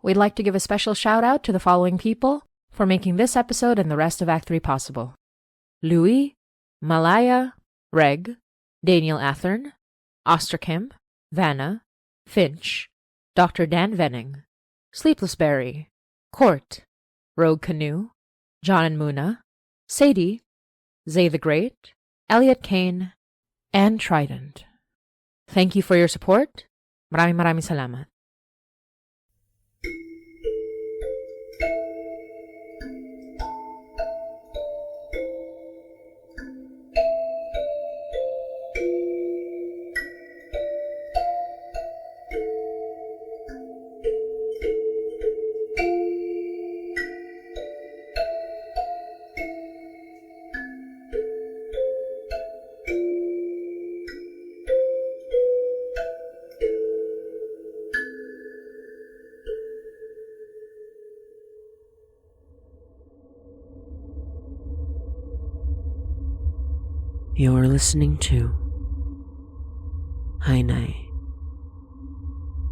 We'd like to give a special shout out to the following people for making this episode and the rest of Act 3 possible. Louis, Malaya, Reg, Daniel Athern, Ostrakim, Vanna, Finch, Dr. Dan Venning, Sleepless Berry, Court, Rogue Canoe, John and Muna, Sadie, Zay the Great, Elliot Kane, and Trident. Thank you for your support. Maraming salamat. You're listening to Hainai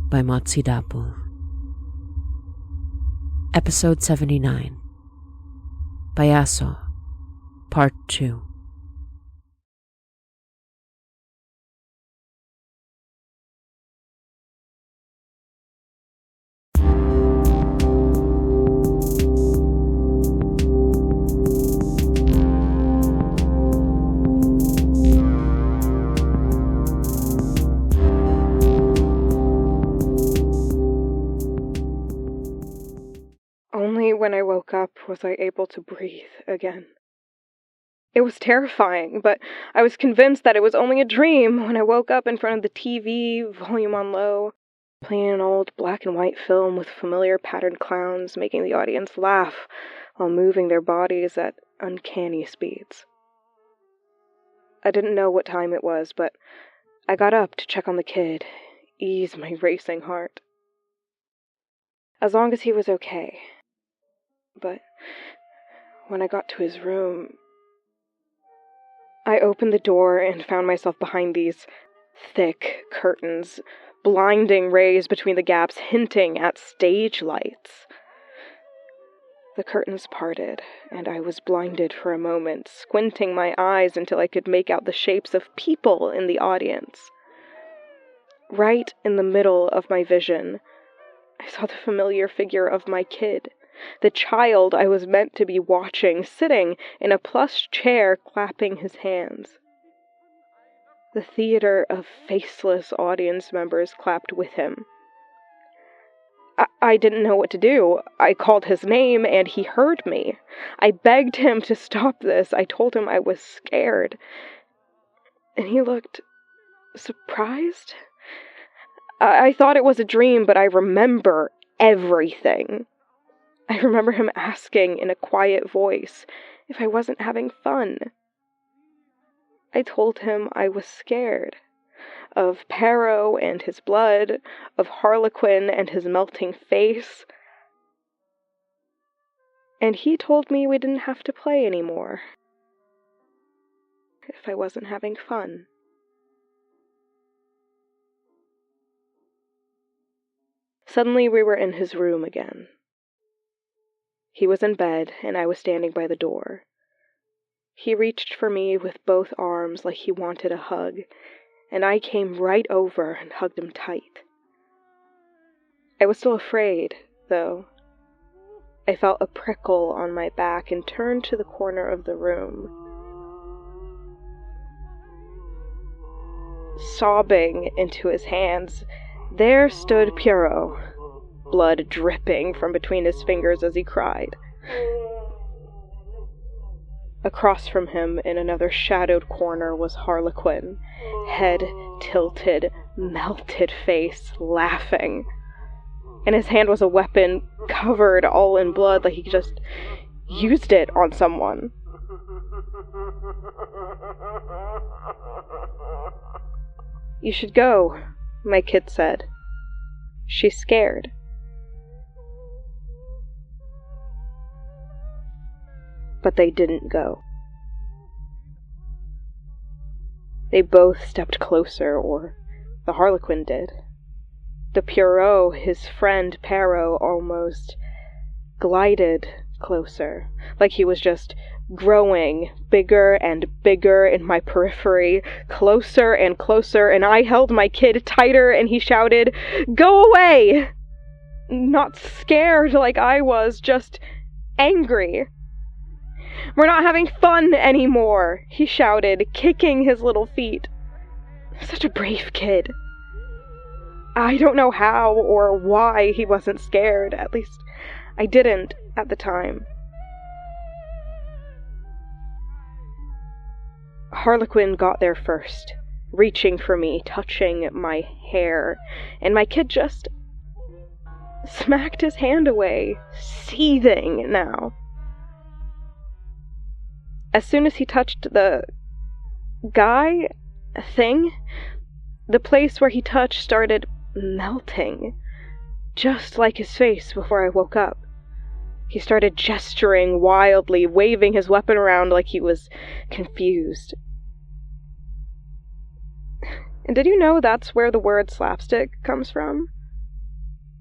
by Motsi Dapul. Episode 79, Payaso, Part 2. Only when I woke up was I able to breathe again. It was terrifying, but I was convinced that it was only a dream when I woke up in front of the TV, volume on low, playing an old black and white film with familiar patterned clowns making the audience laugh while moving their bodies at uncanny speeds. I didn't know what time it was, but I got up to check on the kid, ease my racing heart. As long as he was okay. But when I got to his room, I opened the door and found myself behind these thick curtains, blinding rays between the gaps hinting at stage lights. The curtains parted, and I was blinded for a moment, squinting my eyes until I could make out the shapes of people in the audience. Right in the middle of my vision, I saw the familiar figure of my kid. The child I was meant to be watching, sitting in a plush chair, clapping his hands. The theater of faceless audience members clapped with him. I didn't know what to do. I called his name, and he heard me. I begged him to stop this. I told him I was scared. And he looked surprised. I thought it was a dream, but I remember everything. I remember him asking in a quiet voice if I wasn't having fun. I told him I was scared of Parro and his blood, of Harlequin and his melting face. And he told me we didn't have to play anymore if I wasn't having fun. Suddenly we were in his room again. He was in bed, and I was standing by the door. He reached for me with both arms like he wanted a hug, and I came right over and hugged him tight. I was still afraid, though. I felt a prickle on my back and turned to the corner of the room. Sobbing into his hands, there stood Pierrot, blood dripping from between his fingers as he cried. Across from him, in another shadowed corner, was Harlequin, head tilted, melted face, laughing. In his hand was a weapon covered all in blood, like he just used it on someone. "You should go," my kid said. "She's scared." But they didn't go. They both stepped closer, or the Harlequin did. The Pierrot, his friend Parro, almost glided closer, like he was just growing bigger and bigger in my periphery, closer and closer, and I held my kid tighter and he shouted, "Go away!" Not scared like I was, just angry. "We're not having fun anymore," he shouted, kicking his little feet. Such a brave kid. I don't know how or why he wasn't scared, at least I didn't at the time. Harlequin got there first, reaching for me, touching my hair, and my kid just smacked his hand away, seething now. As soon as he touched the thing, the place where he touched started melting, just like his face before I woke up. He started gesturing wildly, waving his weapon around like he was confused. And did you know that's where the word slapstick comes from?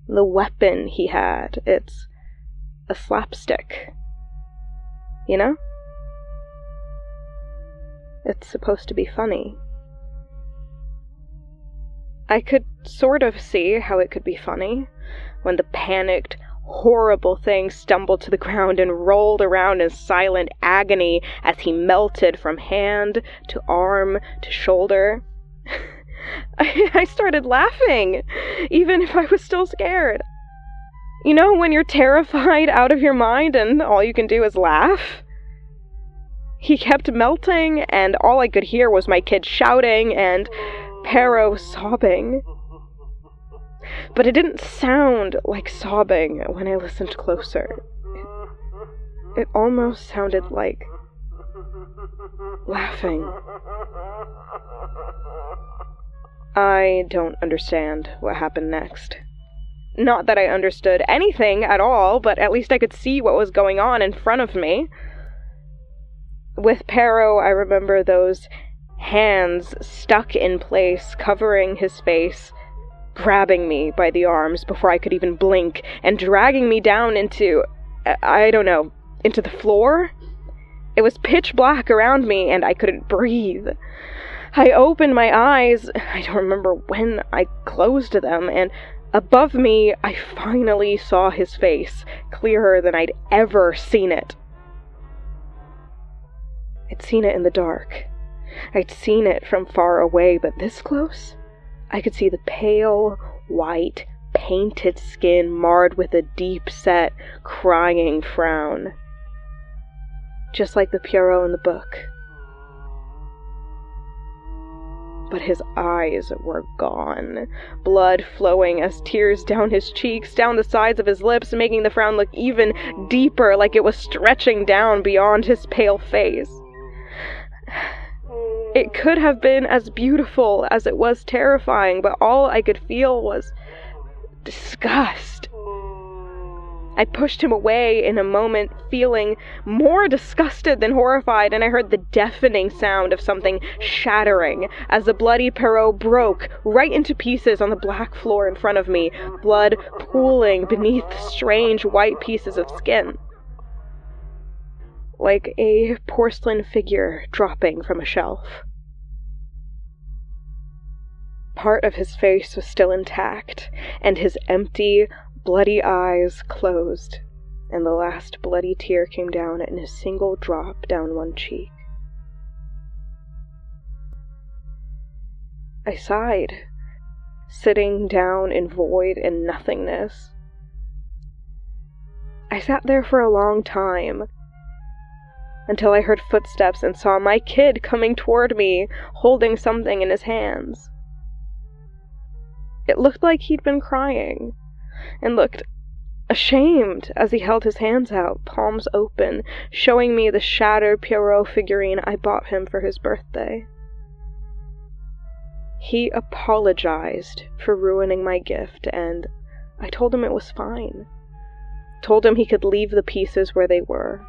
The weapon he had, it's a slapstick. You know? It's supposed to be funny. I could sort of see how it could be funny when the panicked, horrible thing stumbled to the ground and rolled around in silent agony as he melted from hand to arm to shoulder. I started laughing, even if I was still scared. You know, when you're terrified out of your mind and all you can do is laugh? He kept melting, and all I could hear was my kid shouting and Parro sobbing. But it didn't sound like sobbing when I listened closer. It almost sounded like laughing. I don't understand what happened next. Not that I understood anything at all, but at least I could see what was going on in front of me. With Parro, I remember those hands stuck in place, covering his face, grabbing me by the arms before I could even blink, and dragging me down into the floor. It was pitch black around me, and I couldn't breathe. I opened my eyes, I don't remember when I closed them, and above me, I finally saw his face, clearer than I'd ever seen it. I'd seen it in the dark. I'd seen it from far away, but this close, I could see the pale, white, painted skin marred with a deep-set, crying frown. Just like the Pierrot in the book. But his eyes were gone, blood flowing as tears down his cheeks, down the sides of his lips, making the frown look even deeper, like it was stretching down beyond his pale face. It could have been as beautiful as it was terrifying, but all I could feel was disgust. I pushed him away in a moment, feeling more disgusted than horrified, and I heard the deafening sound of something shattering as the bloody Pierrot broke right into pieces on the black floor in front of me, blood pooling beneath strange white pieces of skin. Like a porcelain figure dropping from a shelf. Part of his face was still intact, and his empty, bloody eyes closed, and the last bloody tear came down in a single drop down one cheek. I sighed, sitting down in void and nothingness. I sat there for a long time, until I heard footsteps and saw my kid coming toward me, holding something in his hands. It looked like he'd been crying, and looked ashamed as he held his hands out, palms open, showing me the shattered Pierrot figurine I bought him for his birthday. He apologized for ruining my gift, and I told him it was fine. Told him he could leave the pieces where they were.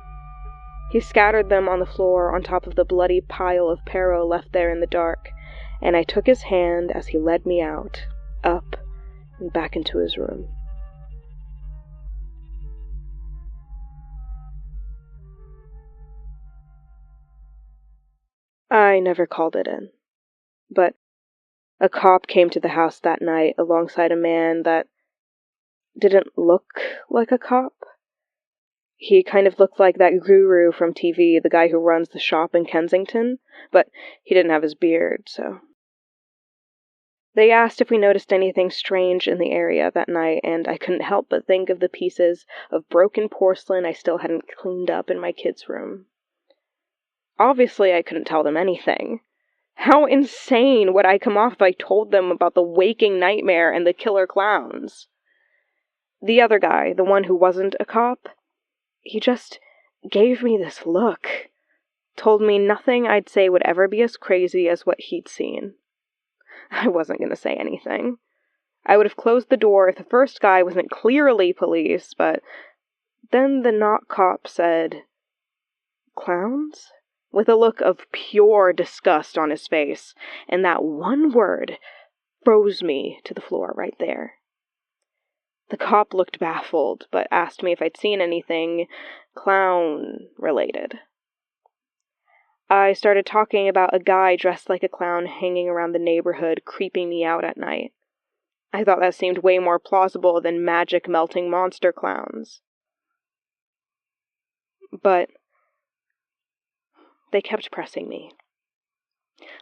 He scattered them on the floor on top of the bloody pile of Parro left there in the dark, and I took his hand as he led me out, up and back into his room. I never called it in, but a cop came to the house that night alongside a man that didn't look like a cop. He kind of looked like that guru from TV, the guy who runs the shop in Kensington, but he didn't have his beard, so. They asked if we noticed anything strange in the area that night, and I couldn't help but think of the pieces of broken porcelain I still hadn't cleaned up in my kid's room. Obviously, I couldn't tell them anything. How insane would I come off if I told them about the waking nightmare and the killer clowns? The other guy, the one who wasn't a cop, he just gave me this look, told me nothing I'd say would ever be as crazy as what he'd seen. I wasn't going to say anything. I would have closed the door if the first guy wasn't clearly police, but then the not cop said, "Clowns?" with a look of pure disgust on his face, and that one word froze me to the floor right there. The cop looked baffled, but asked me if I'd seen anything clown-related. I started talking about a guy dressed like a clown hanging around the neighborhood, creeping me out at night. I thought that seemed way more plausible than magic melting monster clowns. But they kept pressing me.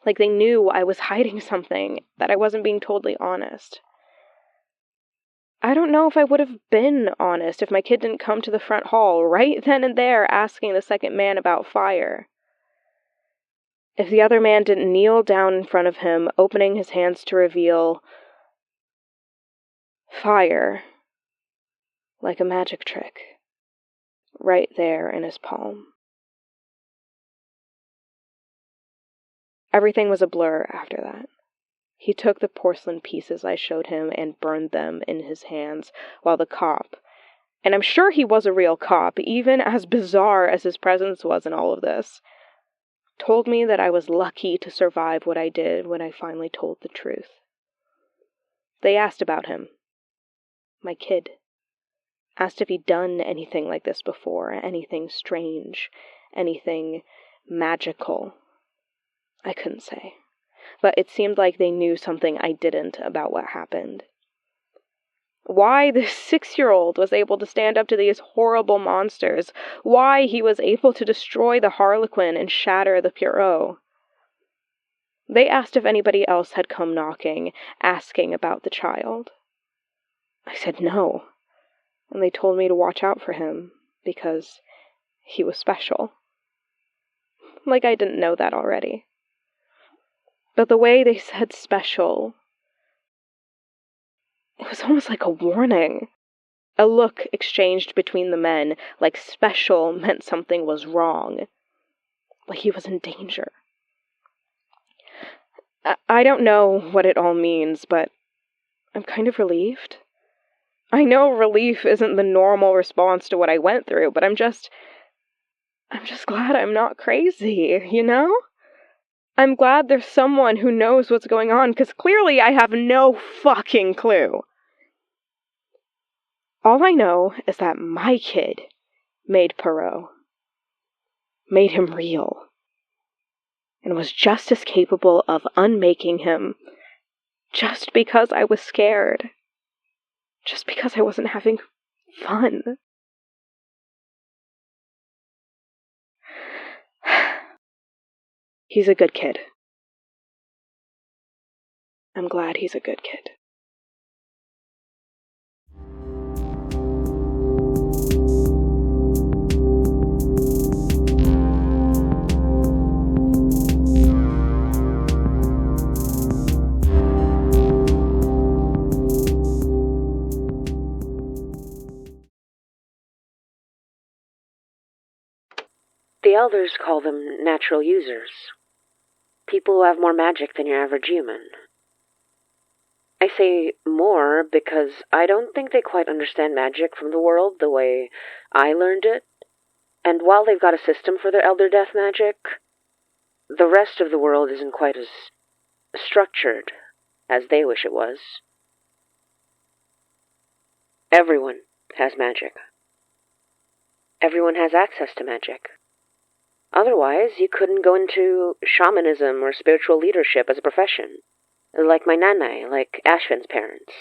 Like they knew I was hiding something, that I wasn't being totally honest. I don't know if I would have been honest if my kid didn't come to the front hall right then and there asking the second man about fire. If the other man didn't kneel down in front of him, opening his hands to reveal fire, like a magic trick, right there in his palm. Everything was a blur after that. He took the porcelain pieces I showed him and burned them in his hands, while the cop, and I'm sure he was a real cop, even as bizarre as his presence was in all of this, told me that I was lucky to survive what I did when I finally told the truth. They asked about him. My kid. Asked if he'd done anything like this before, anything strange, anything magical. I couldn't say, but it seemed like they knew something I didn't about what happened. Why this 6-year-old was able to stand up to these horrible monsters, why he was able to destroy the Harlequin and shatter the Pierrot. They asked if anybody else had come knocking, asking about the child. I said no, and they told me to watch out for him, because he was special. Like I didn't know that already. But the way they said special, it was almost like a warning. A look exchanged between the men, like special meant something was wrong. Like he was in danger. I don't know what it all means, but I'm kind of relieved. I know relief isn't the normal response to what I went through, but I'm just glad I'm not crazy, you know? I'm glad there's someone who knows what's going on, because clearly I have no fucking clue. All I know is that my kid made Parro. Made him real. And was just as capable of unmaking him, just because I was scared. Just because I wasn't having fun. He's a good kid. I'm glad he's a good kid. The elders call them natural users. People who have more magic than your average human. I say more because I don't think they quite understand magic from the world the way I learned it. And while they've got a system for their elder death magic, the rest of the world isn't quite as structured as they wish it was. Everyone has magic. Everyone has access to magic. Otherwise, you couldn't go into shamanism or spiritual leadership as a profession, like my nanai, like Ashvin's parents.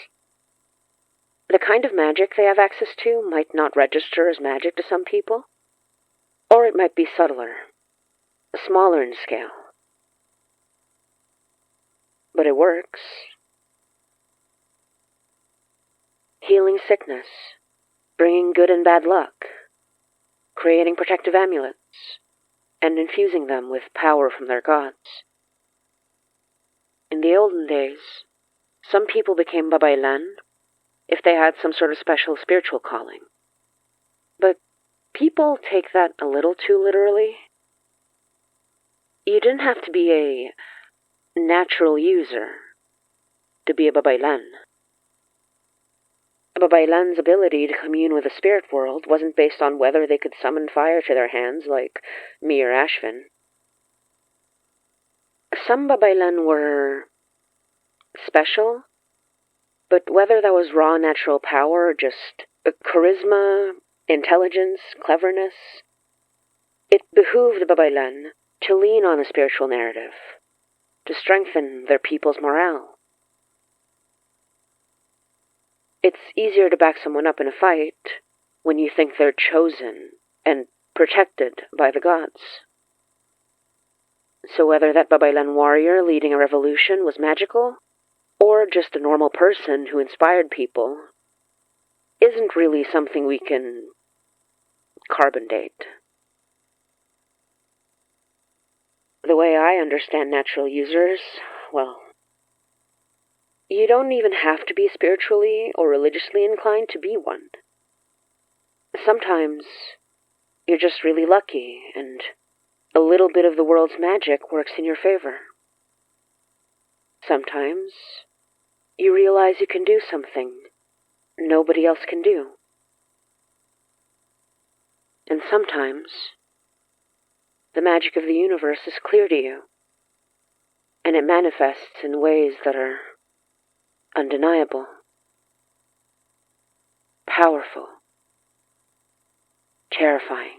The kind of magic they have access to might not register as magic to some people, or it might be subtler, smaller in scale. But it works. Healing sickness, bringing good and bad luck, creating protective amulets, and infusing them with power from their gods. In the olden days, some people became babaylan if they had some sort of special spiritual calling. But people take that a little too literally. You didn't have to be a natural user to be a babaylan. A babaylan's ability to commune with the spirit world wasn't based on whether they could summon fire to their hands like me or Ashvin. Some babaylan were special, but whether that was raw natural power or just charisma, intelligence, cleverness, it behooved the babaylan to lean on the spiritual narrative, to strengthen their people's morale. It's easier to back someone up in a fight when you think they're chosen and protected by the gods. So whether that babaylan warrior leading a revolution was magical, or just a normal person who inspired people, isn't really something we can carbon date. The way I understand natural users, well, you don't even have to be spiritually or religiously inclined to be one. Sometimes you're just really lucky, and a little bit of the world's magic works in your favor. Sometimes you realize you can do something nobody else can do. And sometimes the magic of the universe is clear to you, and it manifests in ways that are undeniable, powerful, terrifying.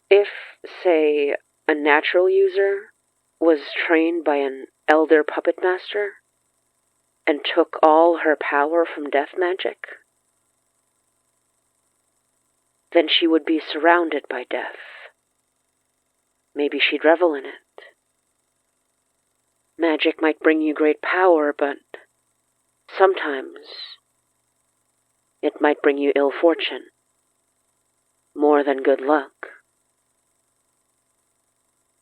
If, say, a natural user was trained by an elder puppet master and took all her power from death magic, then she would be surrounded by death. Maybe she'd revel in it. Magic might bring you great power, but sometimes it might bring you ill fortune, more than good luck.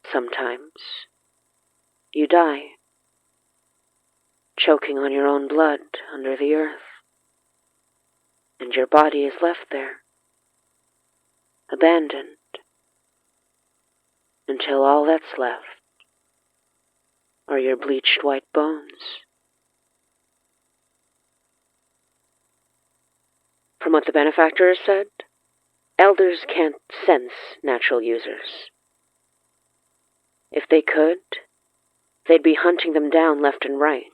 Sometimes you die, choking on your own blood under the earth, and your body is left there, abandoned, until all that's left are your bleached white bones. From what the benefactor has said, elders can't sense natural users. If they could, they'd be hunting them down left and right,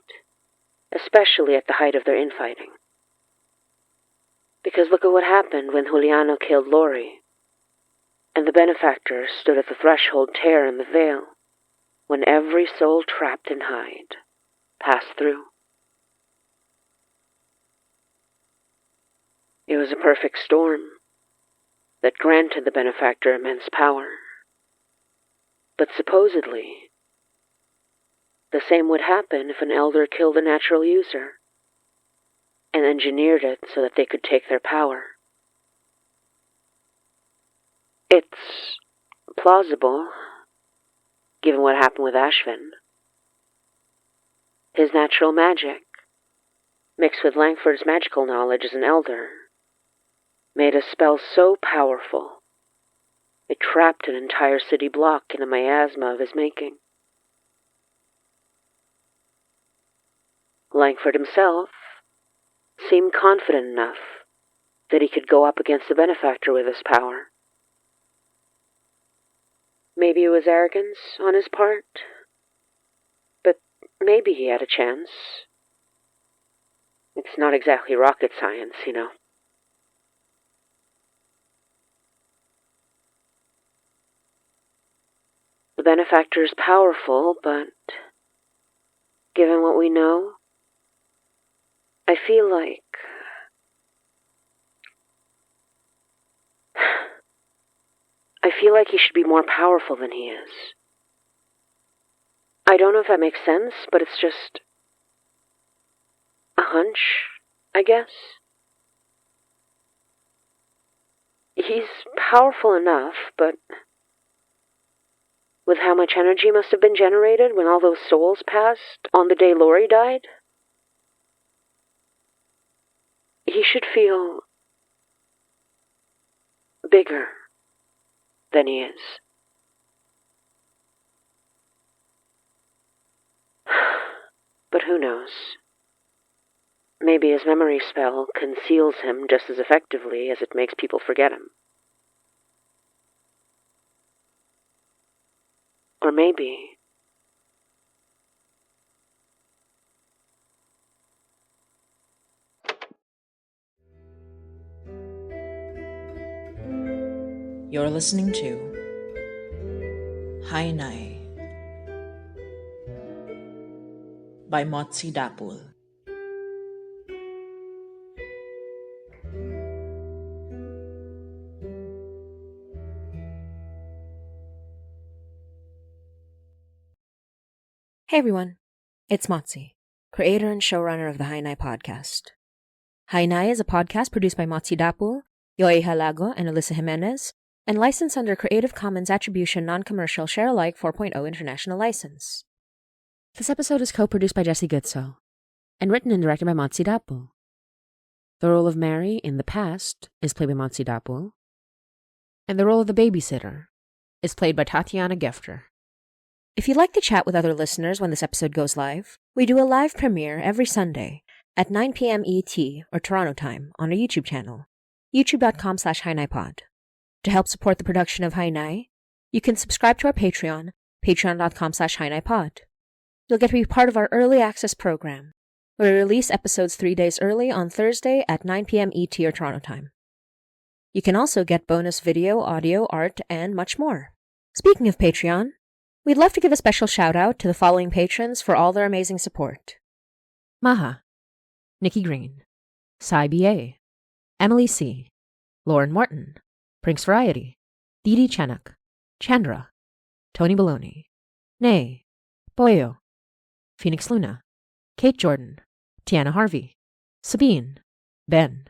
especially at the height of their infighting. Because look at what happened when Juliano killed Lori, and the benefactor stood at the threshold tear in the veil, when every soul trapped in hide passed through. It was a perfect storm that granted the benefactor immense power. But supposedly, the same would happen if an elder killed a natural user and engineered it so that they could take their power. It's plausible, given what happened with Ashvin. His natural magic, mixed with Langford's magical knowledge as an elder, made a spell so powerful it trapped an entire city block in a miasma of his making. Langford himself seemed confident enough that he could go up against the benefactor with his power. Maybe it was arrogance on his part, but maybe he had a chance. It's not exactly rocket science, you know. The benefactor's powerful, but given what we know, I feel like he should be more powerful than he is. I don't know if that makes sense, but it's just a hunch, I guess. He's powerful enough, but with how much energy must have been generated when all those souls passed on the day Lori died, he should feel bigger than he is. But who knows? Maybe his memory spell conceals him just as effectively as it makes people forget him. Or maybe You're listening to Hainai by Motsi Dapul. Hey everyone, it's Motsi, creator and showrunner of the Hainai podcast. Hainai is a podcast produced by Motsi Dapul, Yoey Halago, and Alyssa Jimenez, and licensed under Creative Commons Attribution Non-Commercial Share-alike 4.0 International License. This episode is co-produced by Jesse Goodso, and written and directed by Motsi Dapul. The role of Mary in the past is played by Motsi Dapul, and the role of the babysitter is played by Tatiana Gefter. If you'd like to chat with other listeners when this episode goes live, we do a live premiere every Sunday at 9 p.m. ET or Toronto time on our YouTube channel, youtube.com/HainaiPod. To help support the production of Hainai, you can subscribe to our Patreon, patreon.com/HainaiPod. You'll get to be part of our early access program, where we release episodes 3 days early on Thursday at 9 p.m. ET or Toronto time. You can also get bonus video, audio, art, and much more. Speaking of Patreon, we'd love to give a special shout-out to the following patrons for all their amazing support. Maha, Nikki Green, Sai B.A., Emily C., Lauren Morton, Prinks Variety, Dee Chanak, Chandra, Tony Baloney, Nay, Boyo, Phoenix Luna, Kate Jordan, Tiana Harvey, Sabine, Ben,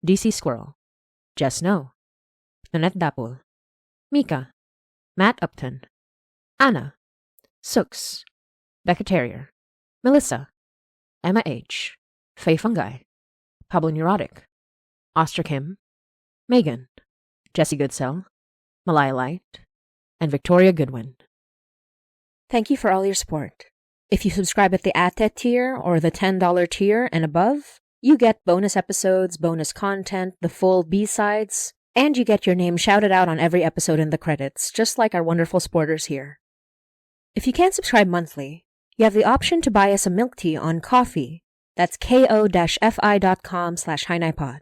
DC Squirrel, Jess No, Nanette Dapul, Mika, Matt Upton, Anna, Sooks, Becca Terrier, Melissa, Emma H., Faye Fungi, Pablo Neurotic, Oscar Kim, Megan, Jesse Goodsell, Malaya Light, and Victoria Goodwin. Thank you for all your support. If you subscribe at the ATET tier or the $10 tier and above, you get bonus episodes, bonus content, the full B-sides, and you get your name shouted out on every episode in the credits, just like our wonderful supporters here. If you can't subscribe monthly, you have the option to buy us a milk tea on Ko-fi. That's ko-fi.com/HainaiPod.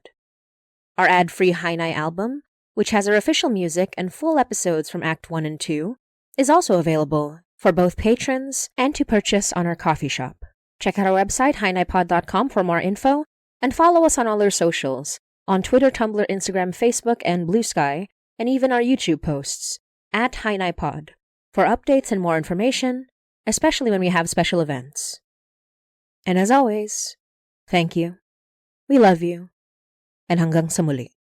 Our ad-free Hainai album, which has our official music and full episodes from Act 1 and 2, is also available for both patrons and to purchase on our coffee shop. Check out our website, hainaipod.com, for more info, and follow us on all our socials, on Twitter, Tumblr, Instagram, Facebook, and Blue Sky, and even our YouTube posts, at HainaiPod, for updates and more information, especially when we have special events. And as always, thank you, we love you, and hanggang sa muli.